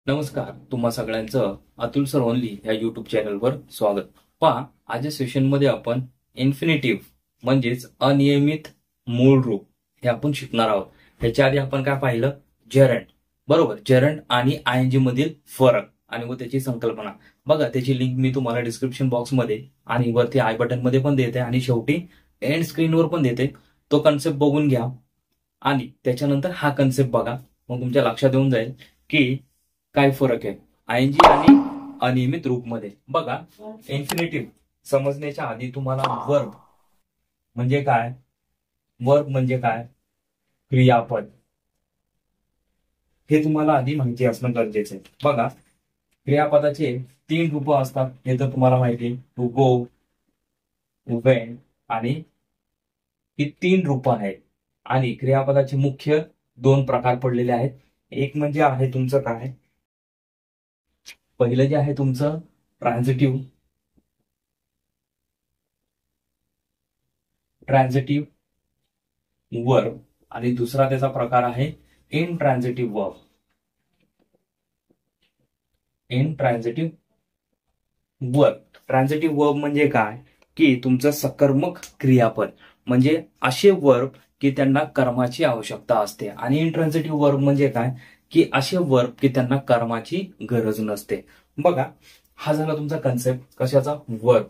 नमस्कार, तुम्हा सगळ्यांचं अतुल सर ओनली या युट्यूब चॅनलवर स्वागत. पहा, आजच्या सेशनमध्ये आपण इन्फिनिटिव्ह म्हणजेच अनियमित मूळ रूप हे आपण शिकणार आहोत. ह्याच्या आधी आपण काय पाहिलं? जरंड. बरोबर, जरंड आणि आयएनजी मधील फरक आणि व त्याची संकल्पना. बघा, त्याची लिंक मी तुम्हाला डिस्क्रिप्शन बॉक्समध्ये आणि वरती आय बटन मध्ये पण देते आणि शेवटी एंड स्क्रीनवर पण देते. तो कन्सेप्ट बघून घ्या आणि त्याच्यानंतर हा कन्सेप्ट बघा, मग तुमच्या लक्षात येऊन जाईल की काय फरक आहे आयएनजी आणि अनियमित रूपमध्ये. बघा, इन्फिनिटिव्ह समजण्याच्या आधी तुम्हाला वर्ब म्हणजे काय, वर्ब म्हणजे काय, क्रियापद, हे तुम्हाला आधी माहिती असणं गरजेचं आहे. बघा, क्रियापदाचे 3 रूप असतात, हे तर तुम्हाला माहिती आहे. टू गो, टू वेंट आणि ही 3 रूप आहेत. आणि क्रियापदाचे मुख्य 2 प्रकार पडलेले आहेत. एक म्हणजे आहे तुमचं काय, पहिलं जे आहे तुमचं ट्रान्झिटिव्ह वर्ब आणि दुसरा त्याचा प्रकार आहे इनट्रान्झिटिव्ह वर्ब. इनट्रान्झिटिव्ह वर्ब, ट्रान्झिटिव्ह वर्ब म्हणजे काय की तुमचं सकर्मक क्रियापद, म्हणजे असे वर्ब की त्यांना कर्माची आवश्यकता असते. आणि इनट्रान्झिटिव्ह वर्ब म्हणजे काय की असे वर्ब की त्यांना कर्माची गरज नसते. बघा, हा झाला तुमचा कन्सेप्ट कशाचा, वर्ब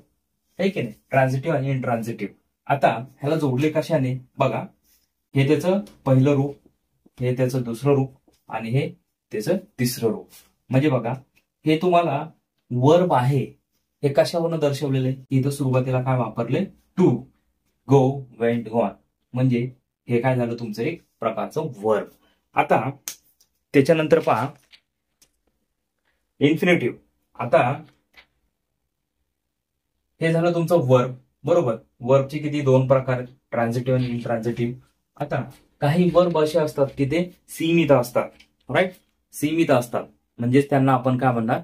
आहे की नाही, ट्रान्झिटिव्ह आणि इनट्रान्झिटिव्ह. आता ह्याला जोडले कशाने? बघा, हे त्याचं पहिलं रूप, हे त्याचं दुसरं रूप आणि हे त्याचं तिसरं रूप. म्हणजे बघा, हे तुम्हाला वर्ब आहे हे कशावरून दर्शवलेलं आहे? इथं सुरुवातीला काय वापरले? To, go, went, gone. म्हणजे हे काय झालं तुमचं एक प्रकारचं वर्ब. आता त्याच्यानंतर पहा इन्फिनिटिव्ह. आता हे झालं तुमचं वर्ब, बरोबर. वर्बचे किती 2 प्रकार, ट्रान्झिटिव्ह आणि इनट्रान्झिटिव्ह. आता काही वर्ब असे असतात की ते सीमित असतात, राईट, सीमित असतात, म्हणजेच त्यांना आपण काय म्हणणार,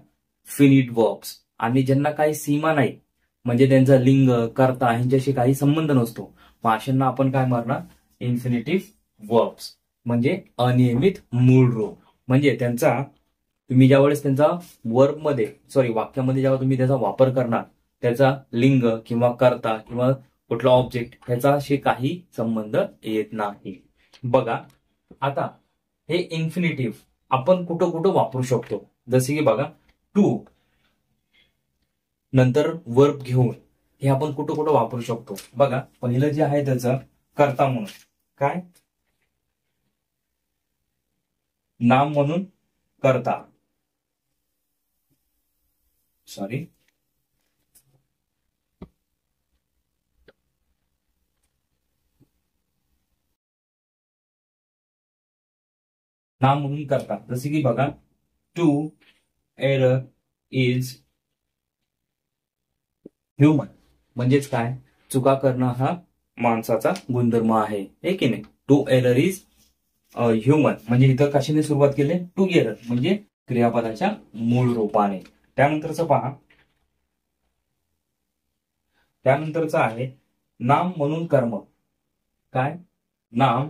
फिनिट वर्ब्स. आणि ज्यांना काही सीमा नाही, म्हणजे त्यांचा लिंग, कर्ता ह्यांच्याशी काही संबंध नसतो, मग अशांना आपण काय म्हणणार, इन्फिनिटिव्ह वर्ब्स, म्हणजे अनियमित मूळ रूप. म्हणजे त्यांचा तुम्ही ज्यावेळेस त्यांचा वर्ब मध्ये वाक्यामध्ये जेव्हा तुम्ही त्याचा वापर करणार, त्याचा लिंग किंवा कर्ता किंवा कुठला ऑब्जेक्ट ह्याचाशी काही संबंध येत नाही. बघा, आता हे इन्फिनिटिव्ह आपण कुठं कुठं वापरू शकतो, जसे की बघा, टू नंतर वर्ब घेऊन हे आपण कुठं कुठं वापरू शकतो. बघा, पहिलं जे आहे त्याचं कर्ता म्हणून काय, नाम म्हणून कर्ता, नाम म्हणून करता. जसे की बघा, टू एरर इज ह्युमन, म्हणजेच काय, चुका करणं हा माणसाचा गुणधर्म आहे की नाही. टू एरर इज ह्युमन, म्हणजे इथं कशाने सुरुवात केली, टू एरर म्हणजे क्रियापदाच्या मूळ रूपाने. त्यानंतरचं पहा, त्यानंतरचं आहे नाम म्हणून कर्म. काय, नाम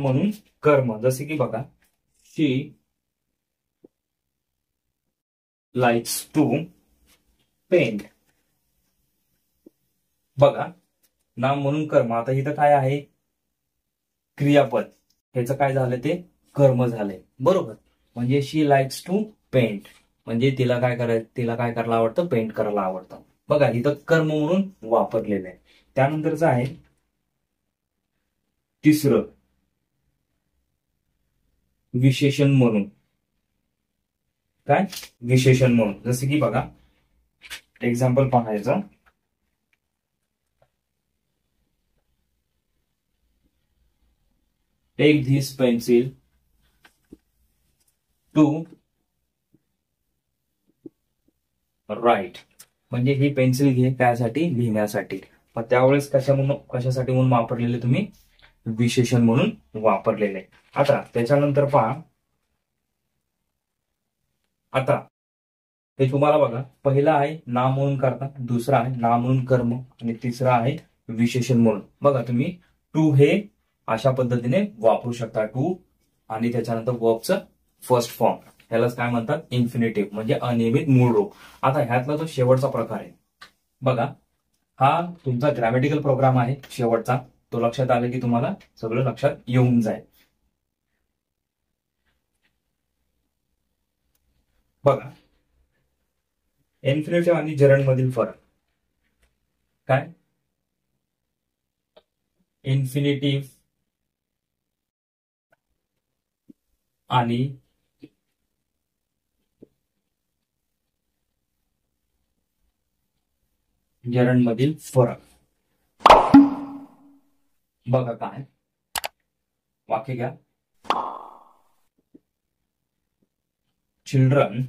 म्हणून कर्म. जसे की बघा, शी लाइक्स टू पेंट. बघा, नाम म्हणून कर्म. आता इथं काय आहे, क्रियापद, ह्याचं काय झालं, ते कर्म झालंय, बरोबर. म्हणजे शी लाइक्स टू पेंट, म्हणजे तिला काय करायला आवडतं, पेंट करायला आवडतं. बघा, इथं कर्म म्हणून वापरलेलं आहे. त्यानंतरचं आहे तिसरं, विशेषण म्हणून. काय, विशेषण म्हणून. जसे की बघा, एक्झाम्पल पाहायचं, take this pencil to write, म्हणजे ही पेन्सिल घे त्यासाठी, लिहिण्यासाठी. मग त्यावेळेस कशासाठी म्हणून वापरलेले, तुम्ही विशेषण म्हणून वापरलेले. आता त्याच्यानंतर पहा, आता हे तुम्हाला बघा, पहिला आहे नाम म्हणून करता, दुसरा आहे नाम म्हणून कर्म आणि तिसरा आहे विशेषण म्हणून. बघा तुम्ही, टू हे अशा पद्धतीने वापरू शकता टू आणि त्याच्यानंतर वर्बचं फर्स्ट फॉर्म. ह्यालाच काय म्हणतात, इन्फिनिटिव्ह म्हणजे अनियमित मूळ रूप. आता ह्यातला जो शेवटचा प्रकार आहे बघा, हा तुमचा ग्रॅमॅटिकल प्रोग्राम आहे शेवटचा. तो लक्षात आला की तुम्हाला सगळं लक्षात येऊन जाईल. बघा, इन्फिनिटिव्ह आणि जरंड मधील फरक काय. इन्फिनिटिव्ह आणि जरंड मधील फरक बघा काय. वाक्य घ्या. Children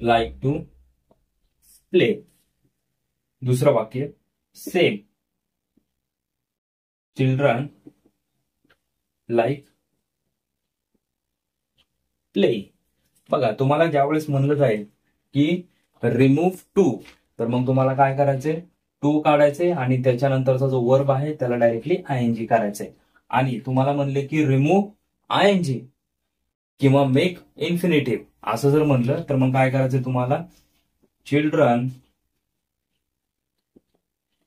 like to play. दुसरं वाक्य सेम. Children like play. बघा, तुम्हाला ज्यावेळेस म्हणलं जाईल की रिमूव्ह टू, तर मग तुम्हाला काय करायचंय, टू काढायचे आणि त्याच्यानंतरचा जो वर्ब आहे त्याला डायरेक्टली आयएनजी करायचंय. आणि तुम्हाला म्हणले की रिमूव्ह आयएनजी किंवा मेक इन्फिनिटिव्ह असं जर म्हणलं तर मग काय करायचंय तुम्हाला, चिल्ड्रन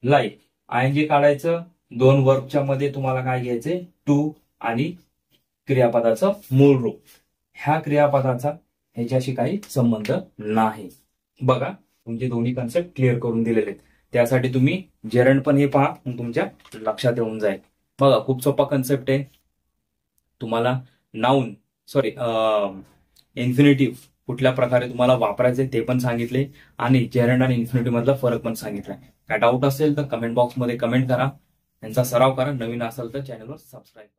लाईक आयएनजी काढायचं. दोन वर्बच्या मध्ये तुम्हाला काय घ्यायचंय, टू आणि क्रियापदाचं मूळ रूप. ह्या क्रियापदाचा ह्याच्याशी काही संबंध नाही. बघा, तुमचे दोन्ही कन्सेप्ट क्लिअर करून दिलेले आहेत. त्यासाठी तुम्ही जेरंड पण हे पहा, तुमच्या लक्षात येऊन जाईल. बघा, खूप सोपा कन्सेप्ट आहे. तुम्हाला नाऊन इन्फिनिटिव्ह कुठल्या प्रकारे तुम्हाला वापरायचे ते पण सांगितले आणि जेरंड आणि इन्फिनिटिव्ह मधला फरक पण सांगितलाय. काय डाऊट असेल तर कमेंट बॉक्समध्ये कमेंट करा. यांचा सराव करा. नवीन असेल तर चॅनलवर सबस्क्राईब करा.